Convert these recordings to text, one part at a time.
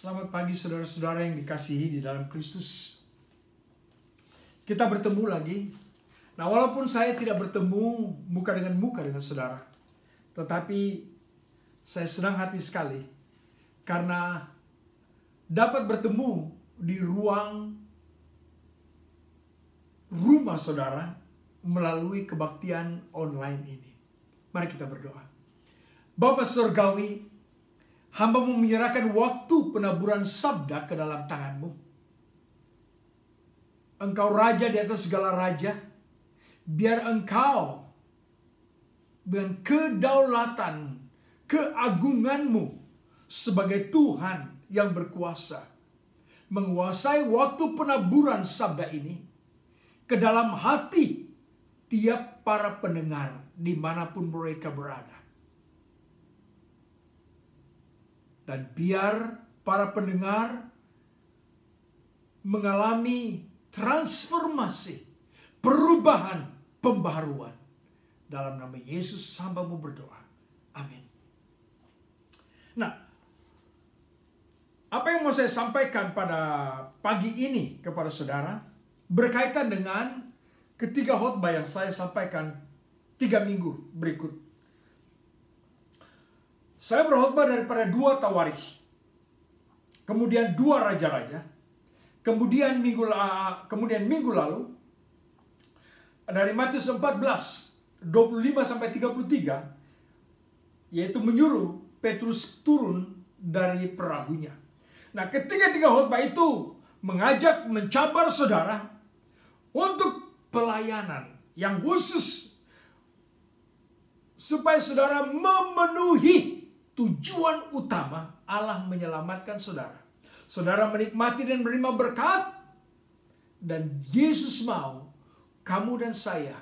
Selamat pagi saudara-saudara yang dikasihi di dalam Kristus. Kita bertemu lagi. Nah, walaupun saya tidak bertemu muka dengan saudara, tetapi saya senang hati sekali karena dapat bertemu di ruang rumah saudara melalui kebaktian online ini. Mari kita berdoa. Bapa Surgawi, hamba-Mu menyerahkan waktu penaburan sabda ke dalam tangan-Mu. Engkau Raja di atas segala raja. Biar Engkau dengan kedaulatan, keagungan-Mu sebagai Tuhan yang berkuasa menguasai waktu penaburan sabda ini ke dalam hati tiap para pendengar dimanapun mereka berada. Dan biar para pendengar mengalami transformasi, perubahan, pembaharuan. Dalam nama Yesus hamba-Mu berdoa. Amin. Nah, apa yang mau saya sampaikan pada pagi ini kepada saudara berkaitan dengan ketiga khotbah yang saya sampaikan 3 minggu berikut. Saya berkhotbah daripada 2 Tawarikh, kemudian 2 Raja-Raja, kemudian minggu lalu dari Matius 14, 25-33, yaitu menyuruh Petrus turun dari perahunya. Nah, ketiga-tiga khotbah itu mengajak, mencabar saudara untuk pelayanan yang khusus supaya saudara memenuhi tujuan utama Allah menyelamatkan saudara. Saudara menikmati dan menerima berkat. Dan Yesus mau kamu dan saya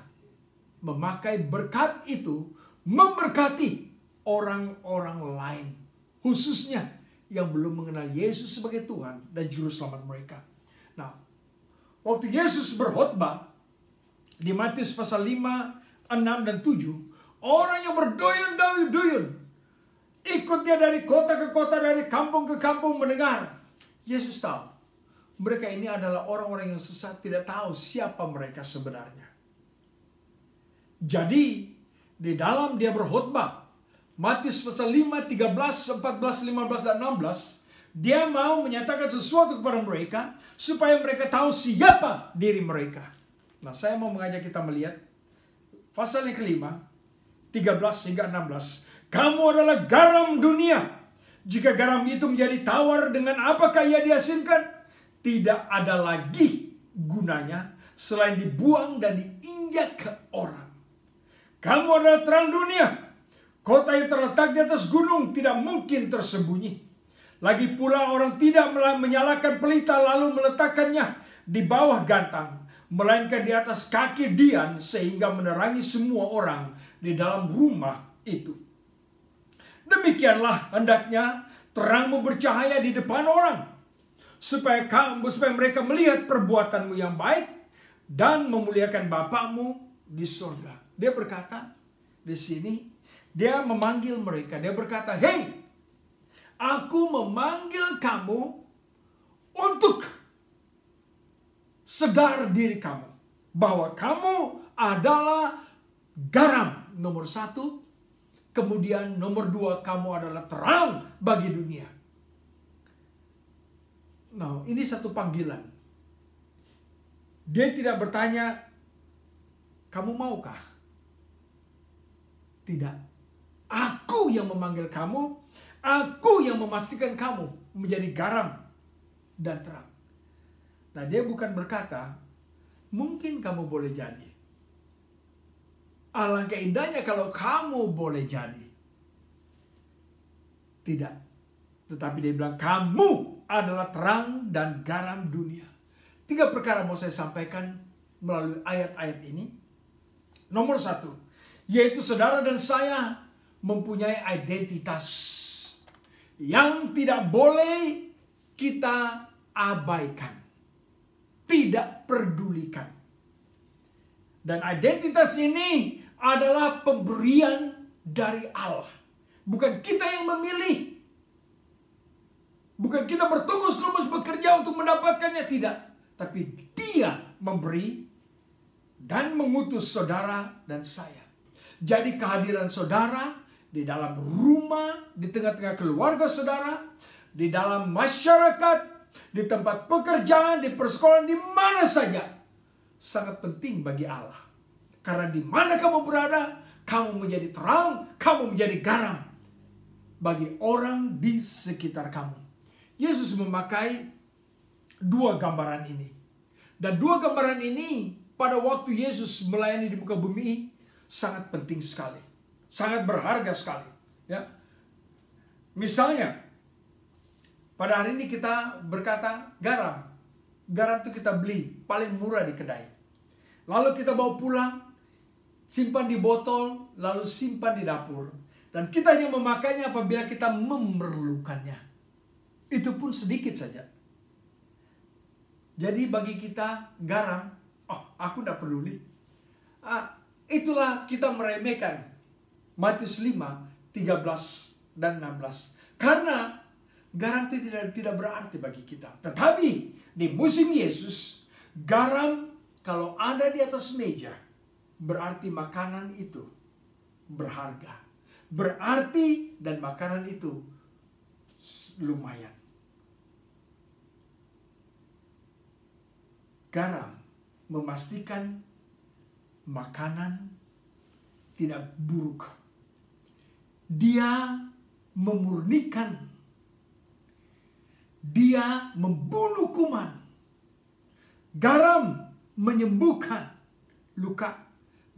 memakai berkat itu memberkati orang-orang lain. Khususnya yang belum mengenal Yesus sebagai Tuhan dan Juru Selamat mereka. Nah, waktu Yesus berkhotbah di Matius pasal 5, 6, dan 7. Orang yang berduyun-duyun ikut dia dari kota ke kota, dari kampung ke kampung mendengar. Yesus tahu mereka ini adalah orang-orang yang sesat, tidak tahu siapa mereka sebenarnya. Jadi di dalam dia berkhotbah Matius pasal 5, 13, 14, 15, dan 16, dia mau menyatakan sesuatu kepada mereka supaya mereka tahu siapa diri mereka. Nah, saya mau mengajak kita melihat pasal yang kelima, 13 hingga 16. Kamu adalah garam dunia. Jika garam itu menjadi tawar, dengan apakah ia diasinkan? Tidak ada lagi gunanya selain dibuang dan diinjak ke orang. Kamu adalah terang dunia. Kota yang terletak di atas gunung tidak mungkin tersembunyi. Lagi pula orang tidak menyalakan pelita lalu meletakkannya di bawah gantang, melainkan di atas kaki dian sehingga menerangi semua orang di dalam rumah itu. Demikianlah hendaknya terangmu bercahaya di depan orang, supaya mereka melihat perbuatanmu yang baik dan memuliakan Bapamu di surga. Dia berkata di sini, dia memanggil mereka. Dia berkata, "Hei, aku memanggil kamu untuk sadar diri kamu bahwa kamu adalah garam nomor 1. Kemudian nomor 2, kamu adalah terang bagi dunia." Nah, ini satu panggilan. Dia tidak bertanya, "Kamu maukah?" Tidak. Aku yang memanggil kamu, aku yang memastikan kamu menjadi garam dan terang. Nah, dia bukan berkata, "Mungkin kamu boleh jadi. Alangkah indahnya kalau kamu boleh jadi." Tidak. Tetapi dia bilang, kamu adalah terang dan garam dunia. 3 perkara mau saya sampaikan melalui ayat-ayat ini. Nomor 1, yaitu saudara dan saya mempunyai identitas yang tidak boleh kita abaikan, tidak pedulikan. Dan identitas ini adalah pemberian dari Allah. Bukan kita yang memilih. Bukan kita bertunggus-lumus bekerja untuk mendapatkannya, tidak. Tapi Dia memberi dan mengutus saudara dan saya. Jadi kehadiran saudara di dalam rumah, di tengah-tengah keluarga saudara, di dalam masyarakat, di tempat pekerjaan, di persekolahan, di mana saja, sangat penting bagi Allah. Karena di mana kamu berada, kamu menjadi terang, kamu menjadi garam bagi orang di sekitar kamu. Yesus memakai dua gambaran ini. Dan dua gambaran ini pada waktu Yesus melayani di muka bumi sangat penting sekali. Sangat berharga sekali. Ya. Misalnya, pada hari ini kita berkata garam. Garam itu kita beli paling murah di kedai. Lalu kita bawa pulang, simpan di botol, lalu simpan di dapur. Dan kita hanya memakainya apabila kita memerlukannya. Itu pun sedikit saja. Jadi bagi kita garam, aku tidak peduli. Itulah kita meremehkan Matius 5, 13 dan 16. Karena garam itu tidak berarti bagi kita. Tetapi di musim Yesus, garam kalau ada di atas meja, berarti makanan itu berharga. Berarti dan makanan itu lumayan. Garam memastikan makanan tidak buruk. Dia memurnikan. Dia membunuh kuman. Garam menyembuhkan luka.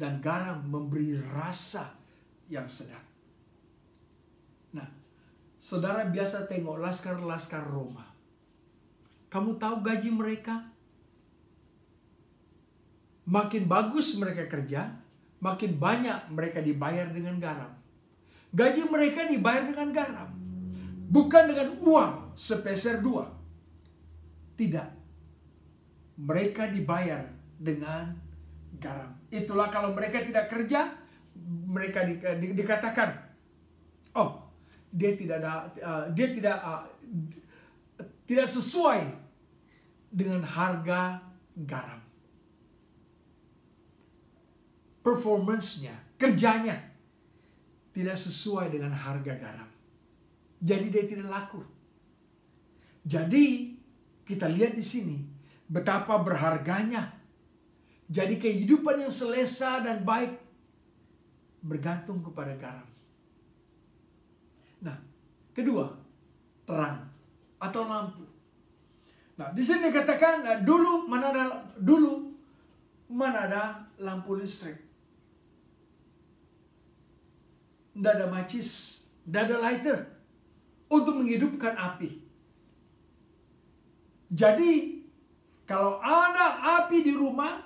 Dan garam memberi rasa yang sedap. Nah, saudara biasa tengok laskar-laskar Roma. Kamu tahu gaji mereka? Makin bagus mereka kerja, makin banyak mereka dibayar dengan garam. Gaji mereka dibayar dengan garam. Bukan dengan uang sepeser dua. Tidak. Mereka dibayar dengan garam. Itulah kalau mereka tidak kerja, mereka dikatakan, dia tidak sesuai dengan harga garam. Performance-nya, kerjanya tidak sesuai dengan harga garam. Jadi dia tidak laku. Jadi kita lihat di sini betapa berharganya. Jadi kehidupan yang selesa dan baik bergantung kepada garam. Nah, kedua, terang atau lampu. Nah, di sini dikatakan dulu mana ada lampu listrik. Tidak ada macis, tidak ada lighter untuk menghidupkan api. Jadi, kalau ada api di rumah,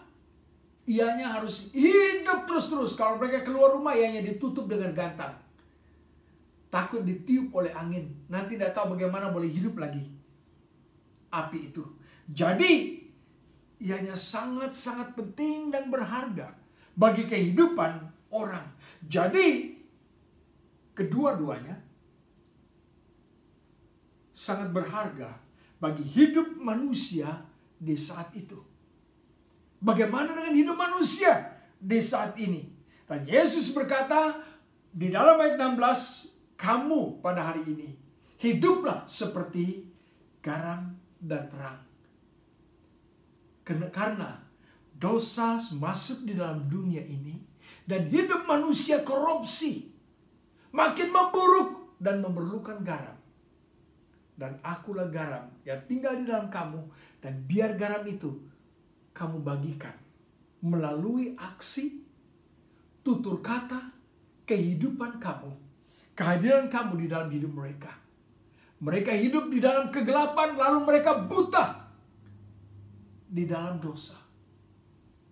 ianya harus hidup terus-terus. Kalau mereka keluar rumah, ianya ditutup dengan gantang. Takut ditiup oleh angin. Nanti tidak tahu bagaimana boleh hidup lagi api itu. Jadi, ianya sangat-sangat penting dan berharga bagi kehidupan orang. Jadi, kedua-duanya sangat berharga bagi hidup manusia di saat itu. Bagaimana dengan hidup manusia di saat ini? Dan Yesus berkata di dalam ayat 16, kamu pada hari ini hiduplah seperti garam dan terang. Karena dosa masuk di dalam dunia ini dan hidup manusia korupsi. Makin memburuk dan memerlukan garam. Dan akulah garam yang tinggal di dalam kamu. Dan biar garam itu kamu bagikan melalui aksi, tutur kata, kehidupan kamu. Kehadiran kamu di dalam hidup mereka. Mereka hidup di dalam kegelapan lalu mereka buta di dalam dosa.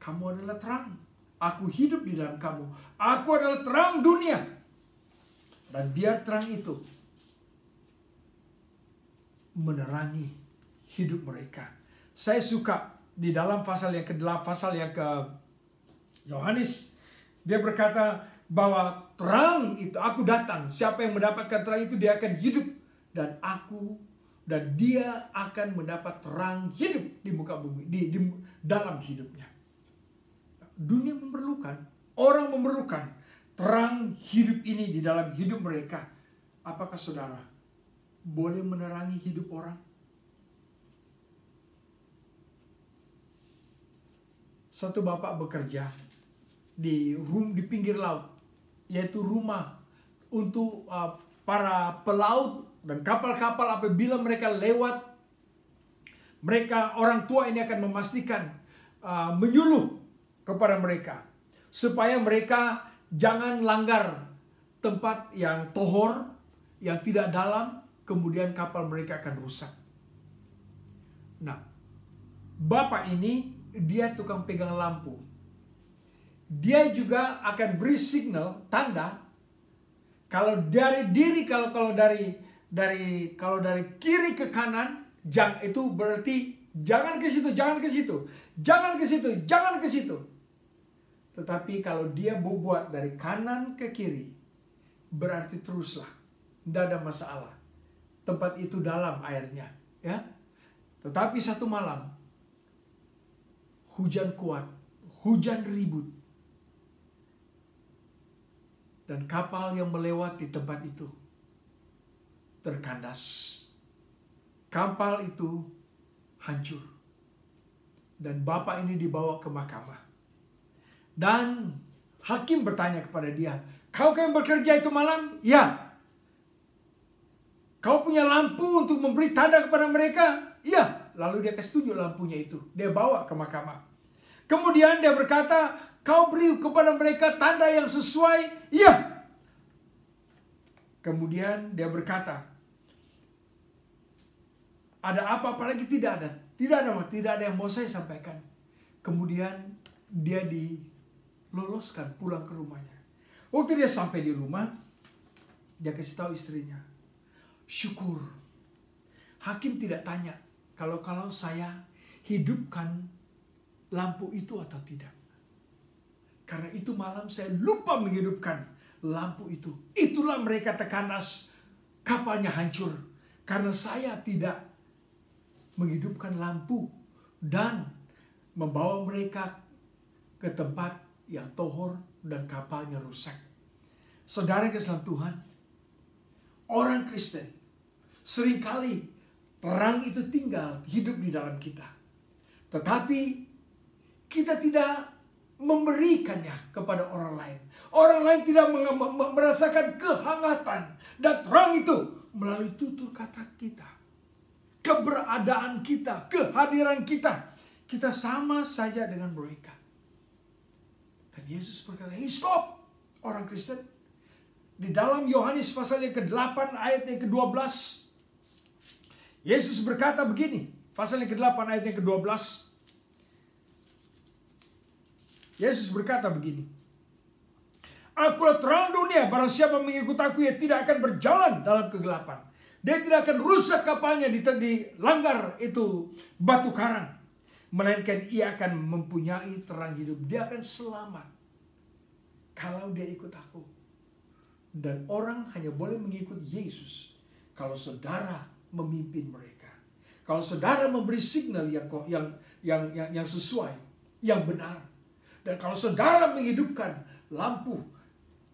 Kamu adalah terang. Aku hidup di dalam kamu. Aku adalah terang dunia. Dan biar terang itu menerangi hidup mereka. Saya suka di dalam pasal yang ke-8, pasal yang ke Yohanes. Dia berkata bahwa terang itu, aku datang. Siapa yang mendapatkan terang itu dia akan hidup. Dan aku dan dia akan mendapat terang hidup di muka bumi, di dalam hidupnya. Dunia memerlukan, orang memerlukan terang hidup ini di dalam hidup mereka. Apakah saudara boleh menerangi hidup orang? Satu bapak bekerja di pinggir laut, yaitu rumah untuk para pelaut dan kapal-kapal. Apabila mereka lewat, orang tua ini akan memastikan menyuluh kepada mereka supaya mereka jangan langgar tempat yang tohor, yang tidak dalam, kemudian kapal mereka akan rusak. Nah, bapak ini dia tukang pegang lampu. Dia juga akan beri signal, tanda, kalau dari kiri ke kanan, itu berarti jangan ke situ, jangan ke situ, jangan ke situ, jangan ke situ. Tetapi kalau dia berbuat dari kanan ke kiri, berarti teruslah, tidak ada masalah. Tempat itu dalam airnya, ya. Tetapi satu malam, hujan kuat, hujan ribut, dan kapal yang melewati tempat itu terkandas. Kapal itu hancur. Dan bapak ini dibawa ke mahkamah. Dan hakim bertanya kepada dia, "Kau yang bekerja itu malam?" "Ya." "Kau punya lampu untuk memberi tanda kepada mereka?" "Ya." Lalu dia kasih tunjuk lampunya itu. Dia bawa ke mahkamah. Kemudian dia berkata, "Kau beri kepada mereka tanda yang sesuai?" "Ya." Kemudian dia berkata, "Ada apa-apa lagi?" "Tidak ada. Tidak ada yang mau saya sampaikan." Kemudian dia diloloskan pulang ke rumahnya. Waktu dia sampai di rumah, dia kasih tahu istrinya, "Syukur, hakim tidak tanya kalau saya hidupkan lampu itu atau tidak. Karena itu malam saya lupa menghidupkan lampu itu. Itulah mereka terkandas, kapalnya hancur. Karena saya tidak menghidupkan lampu dan membawa mereka ke tempat yang tohor dan kapalnya rusak." Saudara kesalahan Tuhan, orang Kristen seringkali terang itu tinggal hidup di dalam kita, tetapi kita tidak memberikannya kepada orang lain. Orang lain tidak merasakan kehangatan dan terang itu melalui tutur kata kita, keberadaan kita, kehadiran kita. Kita sama saja dengan mereka. Dan Yesus berkata, "Hey, stop, orang Kristen." Di dalam Yohanes pasal yang ke-8 ayat yang ke-12, Yesus berkata begini, pasal yang ke-8 ayat yang ke-12. Yesus berkata begini, "Akulah terang dunia, barang siapa mengikut aku, ia tidak akan berjalan dalam kegelapan. Dia tidak akan rusak kapalnya di langgar itu batu karang, melainkan ia akan mempunyai terang hidup." Dia akan selamat kalau dia ikut aku. Dan orang hanya boleh mengikut Yesus kalau saudara memimpin mereka. Kalau saudara memberi signal yang sesuai, yang benar. Dan kalau saudara menghidupkan lampu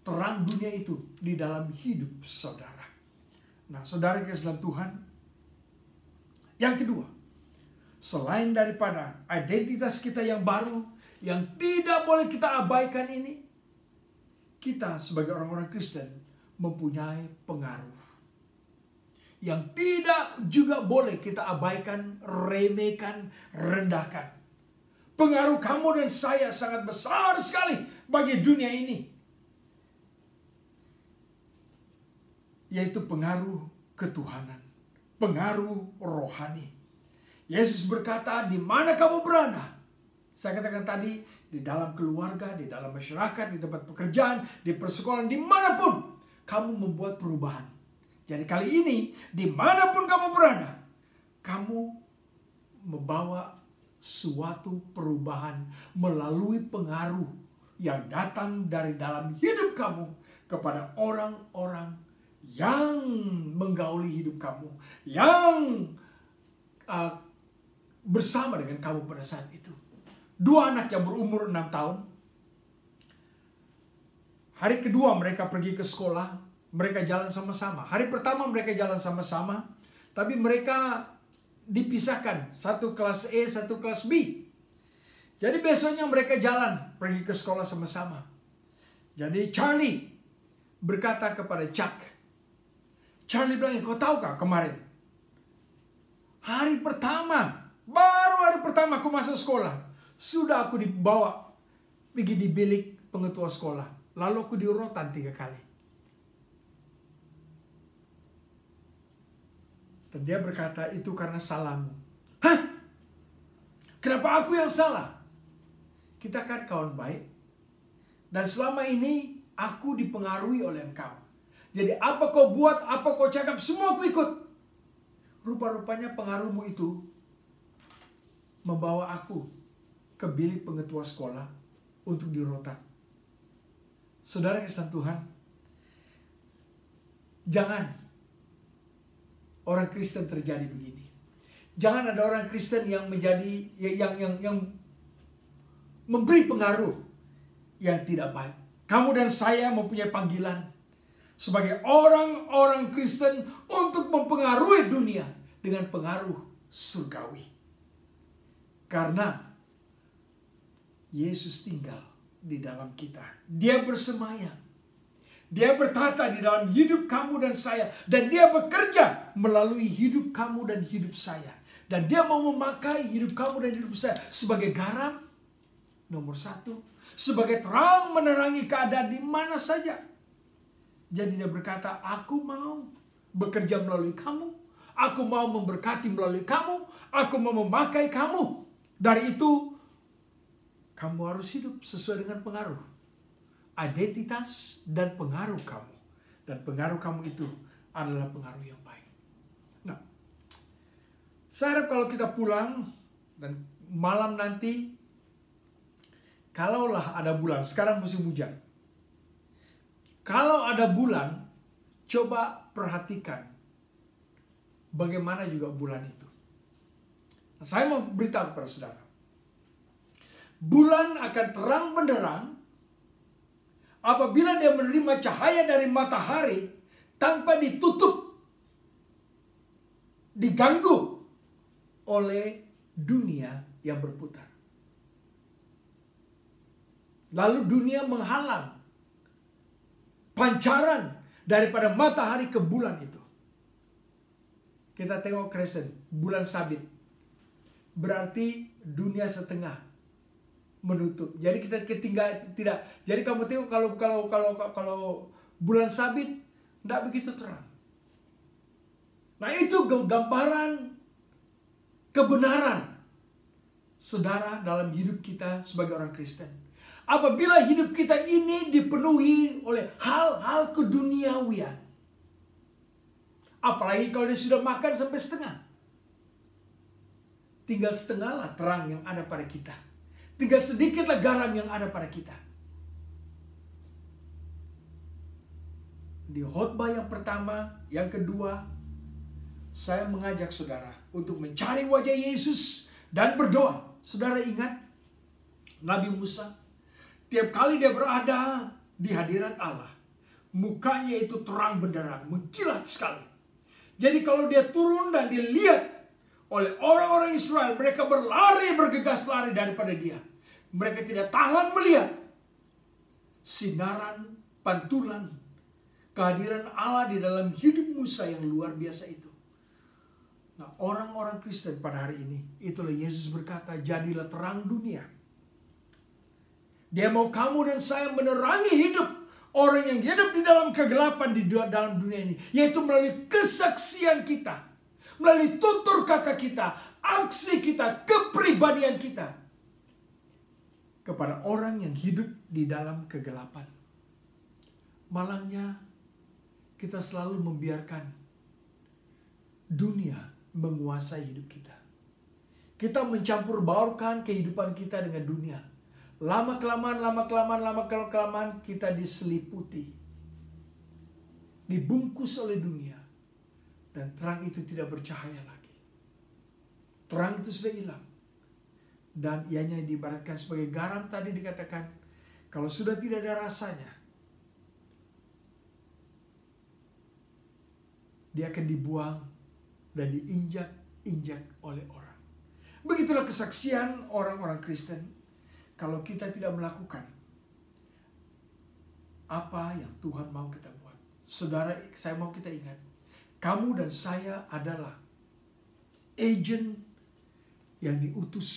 terang dunia itu di dalam hidup saudara. Nah, saudara kesalahan Tuhan, yang kedua, selain daripada identitas kita yang baru, yang tidak boleh kita abaikan ini, kita sebagai orang-orang Kristen mempunyai pengaruh yang tidak juga boleh kita abaikan, remehkan, rendahkan. Pengaruh kamu dan saya sangat besar sekali bagi dunia ini, yaitu pengaruh ketuhanan, pengaruh rohani. Yesus berkata, "Di mana kamu berada?" Saya katakan tadi, di dalam keluarga, di dalam masyarakat, di tempat pekerjaan, di persekolahan, dimanapun kamu membuat perubahan. Jadi kali ini, dimanapun kamu berada, kamu membawa suatu perubahan melalui pengaruh yang datang dari dalam hidup kamu kepada orang-orang yang menggauli hidup kamu, yang bersama dengan kamu pada saat itu. 2 anak yang berumur 6 tahun. Hari kedua mereka pergi ke sekolah, mereka jalan sama-sama. Hari pertama mereka jalan sama-sama, tapi mereka dipisahkan. Satu kelas E, satu kelas B. Jadi besoknya mereka jalan pergi ke sekolah sama-sama. Jadi Charlie berkata kepada Chuck. Charlie bilang, kau tahu kah kemarin? Hari pertama, baru hari pertama aku masuk sekolah, sudah aku dibawa pergi di bilik pengetua sekolah. Lalu aku diurotan 3 kali. Dan dia berkata, itu karena salahmu. Hah? Kenapa aku yang salah? Kita kan kawan baik. Dan selama ini aku dipengaruhi oleh engkau. Jadi apa kau buat, apa kau cakap, semua aku ikut. Rupa-rupanya pengaruhmu itu membawa aku ke bilik pengetua sekolah untuk diurotan. Saudara kesan Tuhan, jangan orang Kristen terjadi begini. Jangan ada orang Kristen yang menjadi yang memberi pengaruh yang tidak baik. Kamu dan saya mempunyai panggilan sebagai orang-orang Kristen untuk mempengaruhi dunia dengan pengaruh surgawi. Karena Yesus tinggal di dalam kita. Dia bersemayam. Dia bertata di dalam hidup kamu dan saya. Dan dia bekerja melalui hidup kamu dan hidup saya. Dan dia mau memakai hidup kamu dan hidup saya sebagai garam, nomor 1. Sebagai terang menerangi keadaan di mana saja. Jadi dia berkata, aku mau bekerja melalui kamu. Aku mau memberkati melalui kamu. Aku mau memakai kamu. Dari itu, kamu harus hidup sesuai dengan pengaruh. Identitas dan pengaruh kamu. Dan pengaruh kamu itu adalah pengaruh yang baik. Nah, saya harap kalau kita pulang dan malam nanti, kalaulah ada bulan, sekarang musim hujan. Kalau ada bulan, coba perhatikan bagaimana juga bulan itu. Nah, saya mau beritahu kepada saudara. Bulan akan terang benderang apabila dia menerima cahaya dari matahari tanpa ditutup, diganggu oleh dunia yang berputar. Lalu dunia menghalang pancaran daripada matahari ke bulan itu. Kita tengok crescent, bulan sabit. Berarti dunia setengah menutup. Jadi kita tidak. Jadi kamu tengok kalau bulan sabit tidak begitu terang. Nah, itu gambaran kebenaran saudara dalam hidup kita sebagai orang Kristen. Apabila hidup kita ini dipenuhi oleh hal-hal keduniawian. Apalagi kalau dia sudah makan sampai setengah. Tinggal setengahlah terang yang ada pada kita. Tinggal sedikitlah garam yang ada pada kita. Di khotbah yang pertama, yang kedua, saya mengajak saudara untuk mencari wajah Yesus dan berdoa. Saudara ingat Nabi Musa? Tiap kali dia berada di hadirat Allah, mukanya itu terang benderang, mengkilat sekali. Jadi kalau dia turun dan dilihat oleh orang-orang Israel, mereka berlari, bergegas lari daripada dia. Mereka tidak tahan melihat sinaran, pantulan, kehadiran Allah di dalam hidup Musa yang luar biasa itu. Nah, orang-orang Kristen pada hari ini, itulah Yesus berkata, jadilah terang dunia. Dia mau kamu dan saya menerangi hidup orang yang hidup di dalam kegelapan di dalam dunia ini. Yaitu melalui kesaksian kita, melalui tutur kata kita, aksi kita, kepribadian kita. Kepada orang yang hidup di dalam kegelapan. Malangnya kita selalu membiarkan dunia menguasai hidup kita. Kita mencampur baurkan kehidupan kita dengan dunia. Lama kelamaan kita diseliputi dibungkus oleh dunia, dan terang itu tidak bercahaya lagi. Terang itu sudah hilang. Dan ianya diibaratkan sebagai garam tadi dikatakan, kalau sudah tidak ada rasanya, dia akan dibuang dan diinjak-injak oleh orang. Begitulah kesaksian orang-orang Kristen kalau kita tidak melakukan apa yang Tuhan mau kita buat. Saudara, saya mau kita ingat, kamu dan saya adalah agent yang diutus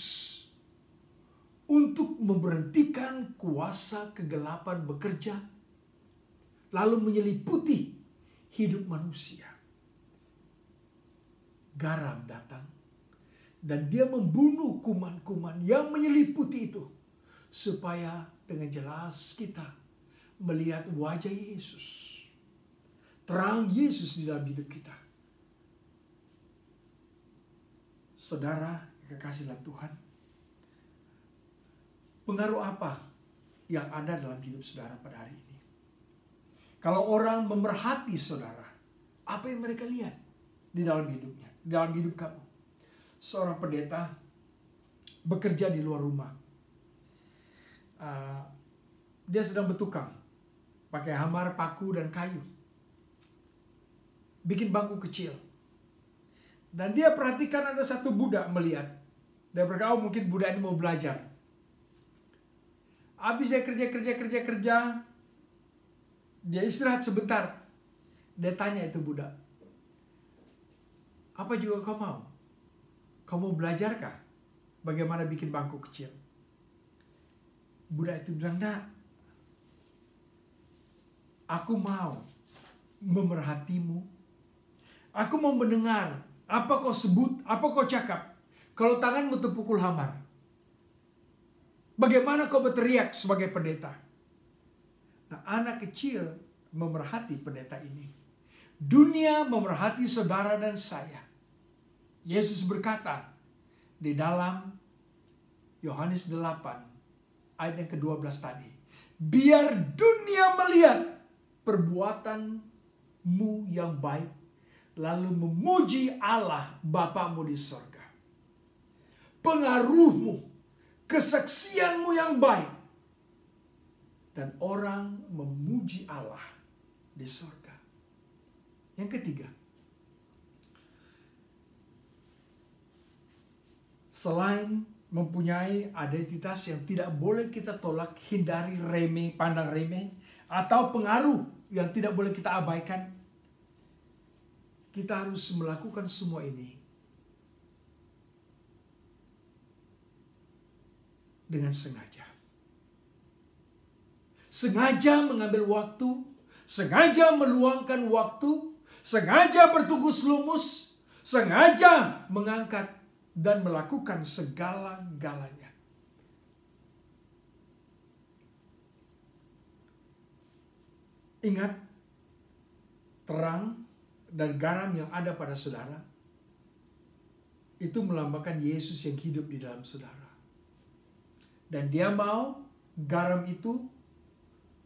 untuk memberhentikan kuasa kegelapan bekerja, lalu menyeliputi hidup manusia. Garam datang, dan dia membunuh kuman-kuman yang menyeliputi itu, supaya dengan jelas kita melihat wajah Yesus. Terang Yesus di dalam hidup kita. Saudara, kekasih dalam Tuhan, pengaruh apa yang ada dalam hidup saudara pada hari ini? Kalau orang memerhati saudara, apa yang mereka lihat di dalam hidupnya, di dalam hidup kamu? Seorang pendeta bekerja di luar rumah. Dia sedang bertukang, pakai hamar, paku, dan kayu. Bikin bangku kecil. Dan dia perhatikan ada satu budak melihat. Dia berkata, oh mungkin budak ini mau belajar. Habis dia kerja. Dia istirahat sebentar. Dia tanya itu budak, apa juga kau mau? Kau mau belajarkah bagaimana bikin bangku kecil? Budak itu bilang, enggak. Aku mau memerhatimu. Aku mau mendengar apa kau sebut, apa kau cakap. Kalau tanganmu terpukul hamar, bagaimana kau berteriak sebagai pendeta? Nah, anak kecil memerhati pendeta ini. Dunia memerhati saudara dan saya. Yesus berkata di dalam Yohanes 8 ayat yang ke-12 tadi, biar dunia melihat perbuatanmu yang baik, lalu memuji Allah Bapamu di sorga. Pengaruhmu, kesaksianmu yang baik, dan orang memuji Allah di sorga. Yang ketiga, selain mempunyai identitas yang tidak boleh kita tolak, hindari, remeh, pandang remeh, atau pengaruh yang tidak boleh kita abaikan, kita harus melakukan semua ini dengan sengaja. Sengaja mengambil waktu, sengaja meluangkan waktu, sengaja bertugas lumus, sengaja mengangkat dan melakukan segala-galanya. Ingat, terang dan garam yang ada pada saudara itu melambangkan Yesus yang hidup di dalam saudara. Dan dia mau garam itu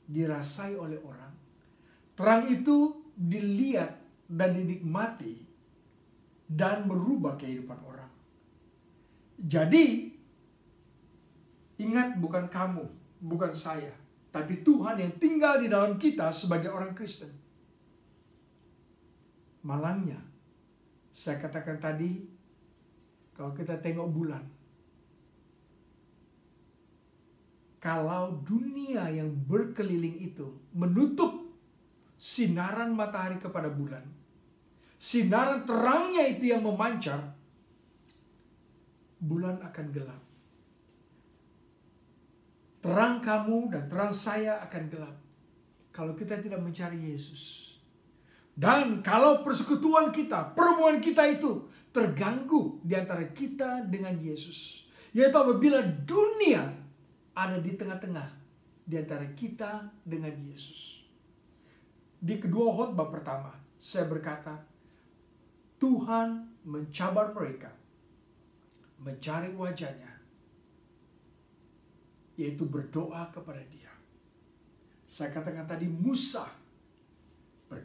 dirasai oleh orang. Terang itu dilihat dan dinikmati dan merubah kehidupan orang. Jadi, ingat, bukan kamu, bukan saya, tapi Tuhan yang tinggal di dalam kita sebagai orang Kristen. Malangnya, saya katakan tadi, kalau kita tengok bulan, kalau dunia yang berkeliling itu menutup sinaran matahari kepada bulan, sinaran terangnya itu yang memancar, bulan akan gelap. Terang kamu dan terang saya akan gelap kalau kita tidak mencari Yesus. Dan kalau persekutuan kita, perhubungan kita itu terganggu di antara kita dengan Yesus, yaitu apabila dunia ada di tengah-tengah di antara kita dengan Yesus. Di kedua khotbah pertama, saya berkata, Tuhan mencabar mereka, mencari wajahnya, yaitu berdoa kepada Dia. Saya katakan tadi, Musa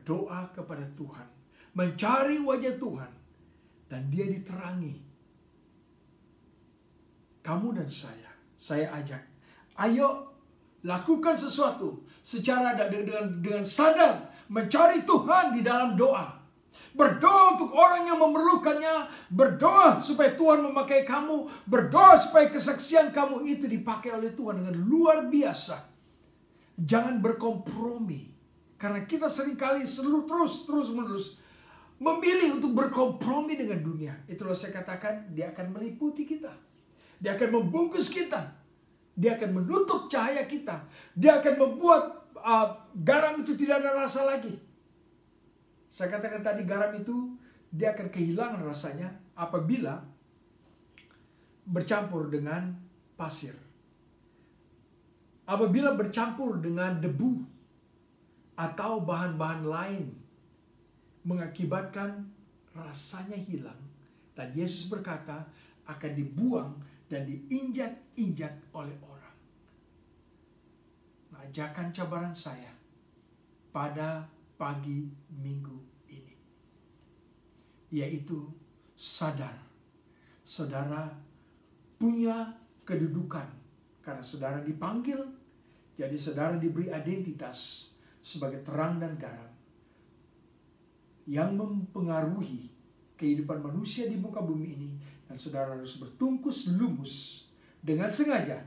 berdoa kepada Tuhan, mencari wajah Tuhan, dan dia diterangi. Kamu dan saya ajak, ayo lakukan sesuatu secara dengan sadar, mencari Tuhan di dalam doa. Berdoa untuk orang yang memerlukannya, berdoa supaya Tuhan memakai kamu, berdoa supaya kesaksian kamu itu dipakai oleh Tuhan dengan luar biasa. Jangan berkompromi, karena kita seringkali terus-menerus memilih untuk berkompromi dengan dunia. Itulah saya katakan, dia akan meliputi kita, dia akan membungkus kita, dia akan menutup cahaya kita, dia akan membuat garam itu tidak ada rasa lagi. Saya katakan tadi, garam itu dia akan kehilangan rasanya apabila bercampur dengan pasir. Apabila bercampur dengan debu atau bahan-bahan lain, mengakibatkan rasanya hilang. Dan Yesus berkata akan dibuang dan diinjak-injak oleh orang. Nah, ajakan cabaran saya pada pagi minggu ini, yaitu sadar, saudara punya kedudukan karena saudara dipanggil, jadi saudara diberi identitas sebagai terang dan garam yang mempengaruhi kehidupan manusia di muka bumi ini, dan saudara harus bertungkus lumus dengan sengaja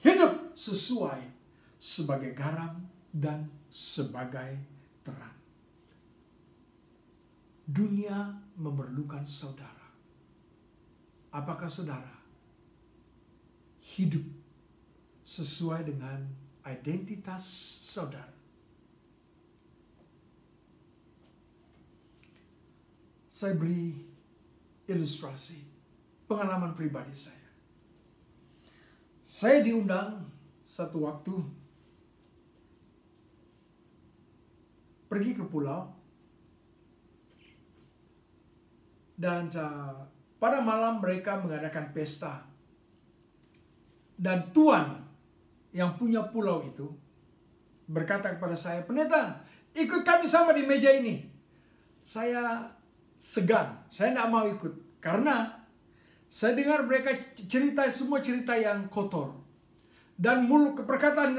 hidup sesuai sebagai garam dan sebagai terang. Dunia memerlukan saudara. Apakah saudara hidup sesuai dengan identitas saudara? Saya beri ilustrasi pengalaman pribadi saya. Saya diundang satu waktu pergi ke pulau, dan pada malam mereka mengadakan pesta, dan tuan yang punya pulau itu berkata kepada saya, "Pendeta, ikut kami sama di meja ini." Saya segan, saya tidak mau ikut karena saya dengar mereka semua cerita yang kotor, dan perkataan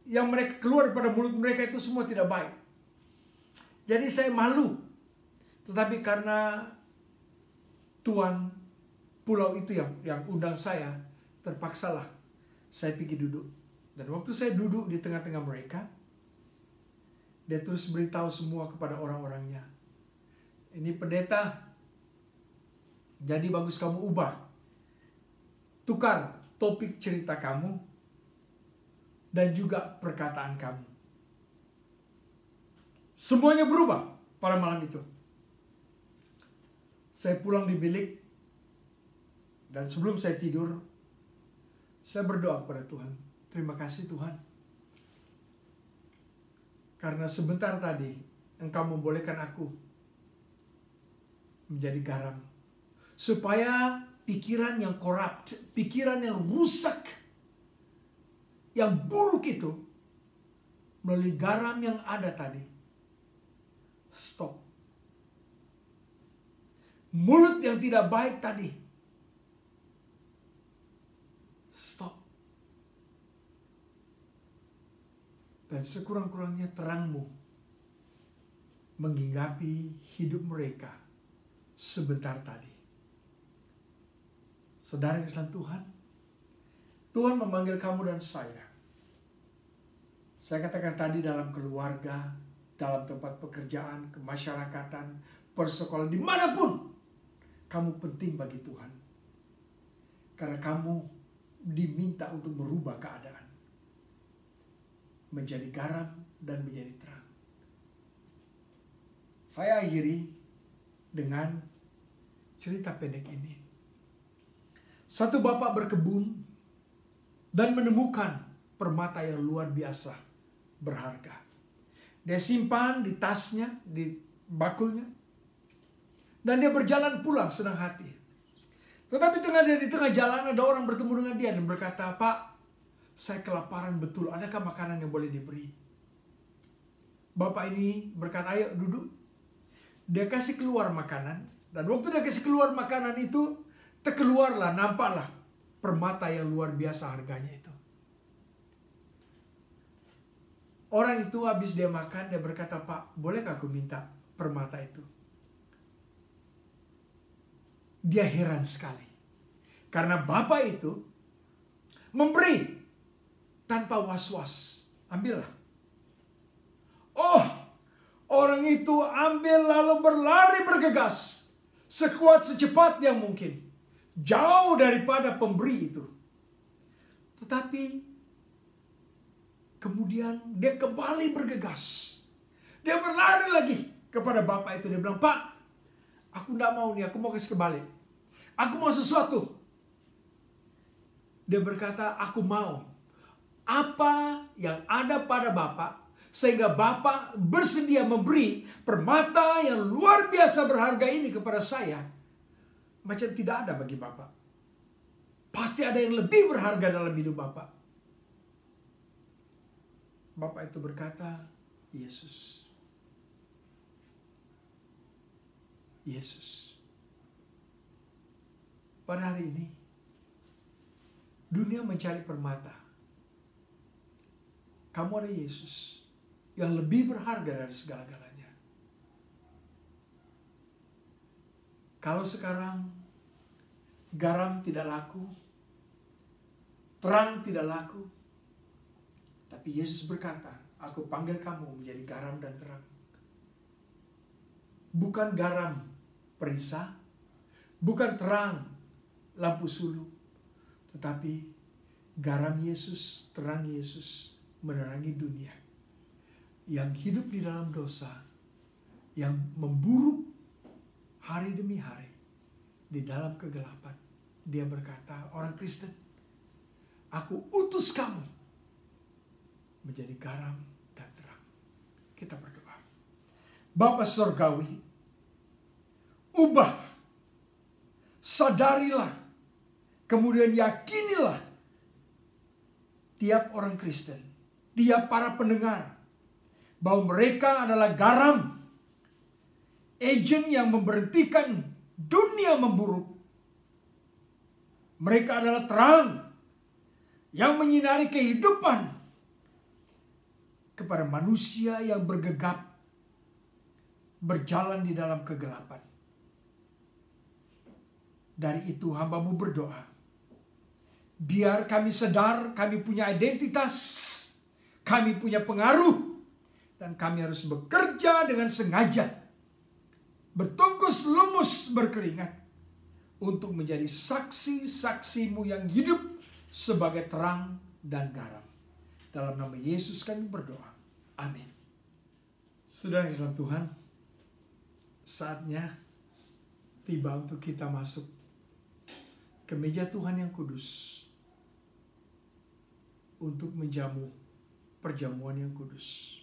yang mereka keluar pada mulut mereka itu semua tidak baik. Jadi saya malu. Tetapi karena tuan pulau itu yang undang saya, terpaksalah saya pergi duduk. Dan waktu saya duduk di tengah-tengah mereka, dia terus beritahu semua kepada orang-orangnya, "Ini pendeta, jadi bagus kamu ubah. Tukar topik cerita kamu dan juga perkataan kamu." Semuanya berubah pada malam itu. Saya pulang di bilik, dan sebelum saya tidur, saya berdoa kepada Tuhan. Terima kasih Tuhan, karena sebentar tadi Engkau membolehkan aku menjadi garam, supaya pikiran yang corrupt, pikiran yang rusak, yang buruk itu, melalui garam yang ada tadi, stop. Mulut yang tidak baik tadi, stop. Dan sekurang-kurangnya terangmu menghinggapi hidup mereka sebentar tadi. Saudara yang dalam Tuhan, Tuhan memanggil kamu dan saya. Saya katakan tadi, dalam keluarga, dalam tempat pekerjaan, kemasyarakatan, persekolahan, dimanapun, kamu penting bagi Tuhan. Karena kamu diminta untuk merubah keadaan, menjadi garam dan menjadi terang. Saya akhiri dengan cerita pendek ini. Satu bapak berkebun dan menemukan permata yang luar biasa berharga. Dia simpan di tasnya, di bakulnya, dan dia berjalan pulang senang hati. Tetapi di tengah jalan ada orang bertemu dengan dia dan berkata, "Pak, saya kelaparan betul, adakah makanan yang boleh diberi?" Bapak ini berkata, ayo duduk. Dia kasih keluar makanan. Dan waktu dia kasih keluar makanan itu, terkeluarlah, nampaklah permata yang luar biasa harganya itu. Orang itu habis dia makan, dia berkata, Pak, bolehkah aku minta permata itu? Dia heran sekali. Karena Bapak itu memberi tanpa was-was. Ambillah. Oh, orang itu ambil lalu berlari bergegas. Sekuat secepat yang mungkin. Jauh daripada pemberi itu. Tetapi kemudian dia kembali bergegas. Dia berlari lagi kepada Bapak itu. Dia bilang, Pak, aku tidak mau nih, aku mau kasih kembali. Aku mau sesuatu. Dia berkata, aku mau apa yang ada pada Bapak, sehingga Bapak bersedia memberi permata yang luar biasa berharga ini kepada saya. Macam tidak ada bagi Bapak. Pasti ada yang lebih berharga dalam hidup Bapak. Bapak itu berkata, Yesus. Yesus. Pada hari ini, dunia mencari permata. Kamu ada Yesus yang lebih berharga dari segala-galanya. Kalau sekarang garam tidak laku, terang tidak laku, tapi Yesus berkata, aku panggil kamu menjadi garam dan terang. Bukan garam perisa, bukan terang lampu suluk, tetapi garam Yesus, terang Yesus menerangi dunia. Yang hidup di dalam dosa, yang memburuk hari demi hari di dalam kegelapan. Dia berkata, orang Kristen, aku utus kamu menjadi garam dan terang. Kita berdoa. Bapa Surgawi, ubah, sadarilah, kemudian yakinilah tiap orang Kristen, tiap para pendengar, bahwa mereka adalah garam, agen yang memberhentikan dunia memburuk. Mereka adalah terang yang menyinari kehidupan kepada manusia yang bergegap, berjalan di dalam kegelapan. Dari itu hamba-Mu berdoa, biar kami sadar kami punya identitas, kami punya pengaruh, dan kami harus bekerja dengan sengaja, bertungkus lumus berkeringat, untuk menjadi saksi-saksi-Mu yang hidup sebagai terang dan garam. Dalam nama Yesus kami berdoa. Amin. Saudara dalam Tuhan, saatnya tiba untuk kita masuk ke meja Tuhan yang kudus untuk menjamu perjamuan yang kudus.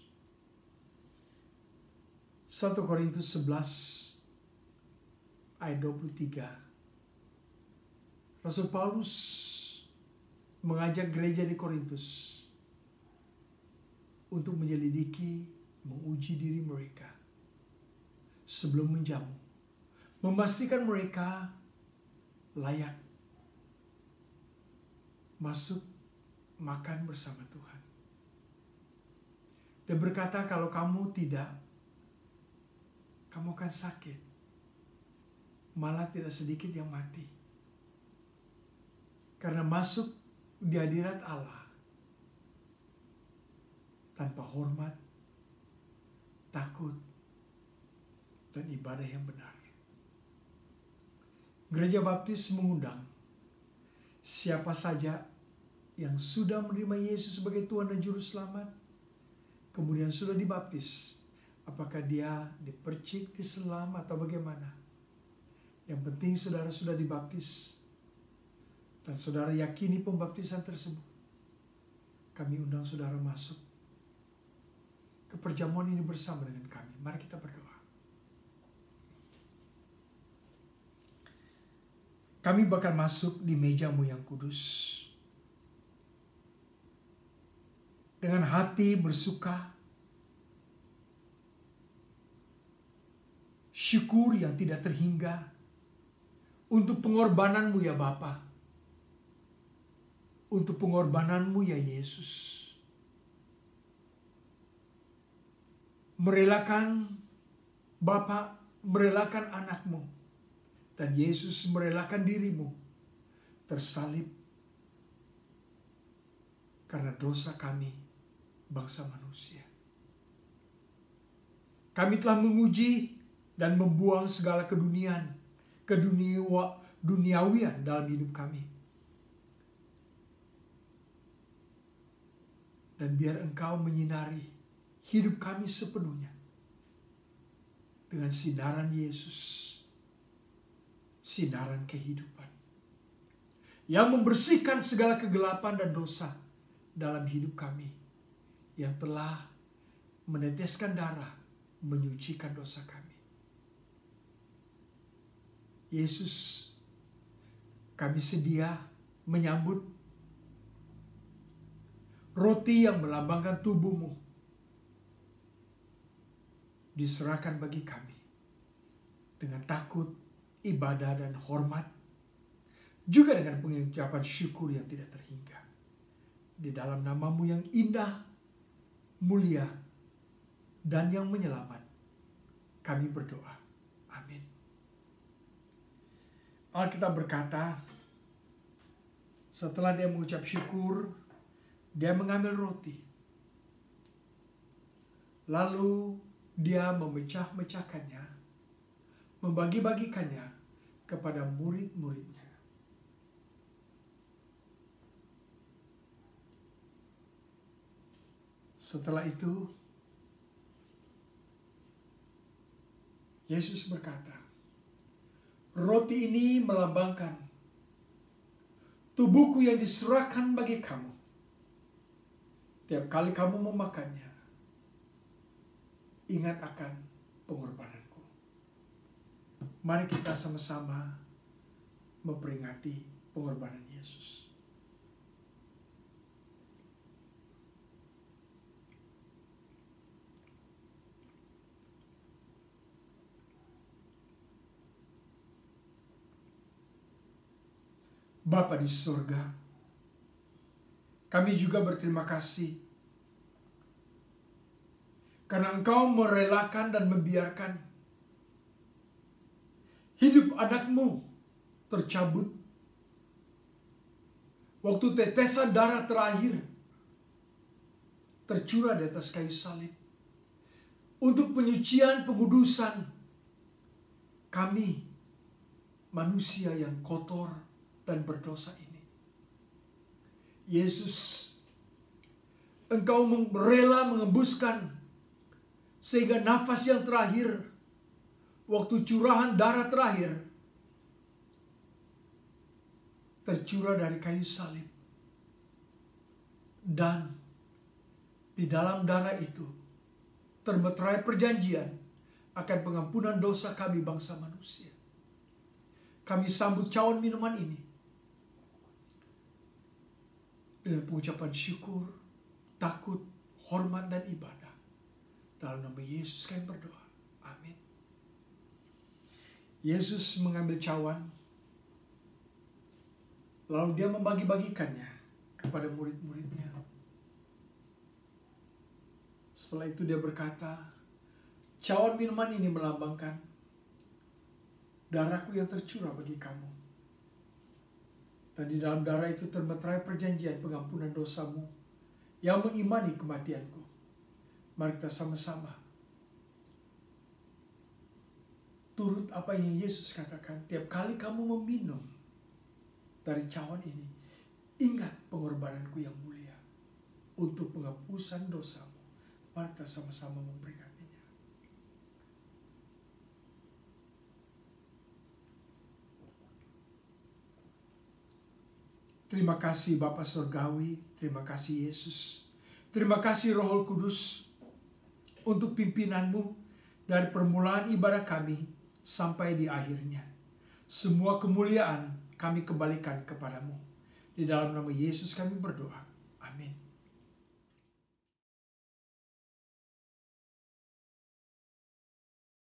1 Korintus 11 ayat 23. Rasul Paulus mengajak gereja di Korintus untuk menyelidiki, menguji diri mereka sebelum menjamu, memastikan mereka layak masuk makan bersama Tuhan. Dia berkata, kalau kamu tidak, kamu akan sakit. Malah tidak sedikit yang mati. Karena masuk di hadirat Allah tanpa hormat, takut, dan ibadah yang benar. Gereja Baptis mengundang siapa saja yang sudah menerima Yesus sebagai Tuhan dan Juru Selamat, kemudian sudah dibaptis, apakah dia dipercik, diselam, atau bagaimana. Yang penting saudara sudah dibaptis, dan saudara yakini pembaptisan tersebut. Kami undang saudara masuk ke perjamuan ini bersama dengan kami. Mari kita berdoa. Kami bakal masuk di meja-Mu yang kudus dengan hati bersuka, syukur yang tidak terhingga untuk pengorbananmu ya Bapa, untuk pengorbananmu ya Yesus. Merelakan Bapa, merelakan anakmu, dan Yesus merelakan dirimu tersalib karena dosa kami, bangsa manusia. Kami telah menguji dan membuang segala keduniawian dalam hidup kami. Dan biar Engkau menyinari hidup kami sepenuhnya dengan sinaran Yesus, sinaran kehidupan yang membersihkan segala kegelapan dan dosa dalam hidup kami, yang telah meneteskan darah menyucikan dosa kami. Yesus, kami sedia menyambut roti yang melambangkan tubuh-Mu diserahkan bagi kami dengan takut, ibadah, dan hormat, juga dengan pengucapan syukur yang tidak terhingga. Di dalam nama-Mu yang indah, mulia, dan yang menyelamat, kami berdoa. Amin. Alkitab berkata, setelah dia mengucap syukur, dia mengambil roti. Lalu dia memecah-mecahkannya, membagi-bagikannya kepada murid-muridnya. Setelah itu, Yesus berkata, roti ini melambangkan tubuhku yang diserahkan bagi kamu. Tiap kali kamu memakannya, ingat akan pengorbananku. Mari kita sama-sama memperingati pengorbanan Yesus. Bapa di surga, kami juga berterima kasih karena Engkau merelakan dan membiarkan hidup anak-Mu tercabut waktu tetesan darah terakhir tercurah di atas kayu salib untuk penyucian, pengudusan kami manusia yang kotor dan berdosa ini. Yesus, Engkau rela mengembuskan sehingga nafas yang terakhir, waktu curahan darah terakhir, tercurah dari kayu salib. Dan di dalam darah itu termeterai perjanjian akan pengampunan dosa kami bangsa manusia. Kami sambut cawan minuman ini dengan pengucapan syukur, takut, hormat, dan ibadah. Dalam nama Yesus kami berdoa. Amin. Yesus mengambil cawan, lalu dia membagi-bagikannya kepada murid-muridnya. Setelah itu dia berkata, cawan minuman ini melambangkan darahku yang tercurah bagi kamu. Dan di dalam darah itu termeterai perjanjian pengampunan dosamu yang mengimani kematianku. Mari kita sama-sama turut apa yang Yesus katakan. Tiap kali kamu meminum dari cawan ini, ingat pengorbananku yang mulia untuk penghapusan dosamu. Mari kita sama-sama memperingatinya. Terima kasih Bapa Surgawi, terima kasih Yesus, terima kasih Roh Kudus untuk pimpinanmu dari permulaan ibadah kami sampai di akhirnya. Semua kemuliaan kami kembalikan kepadamu. Di dalam nama Yesus kami berdoa.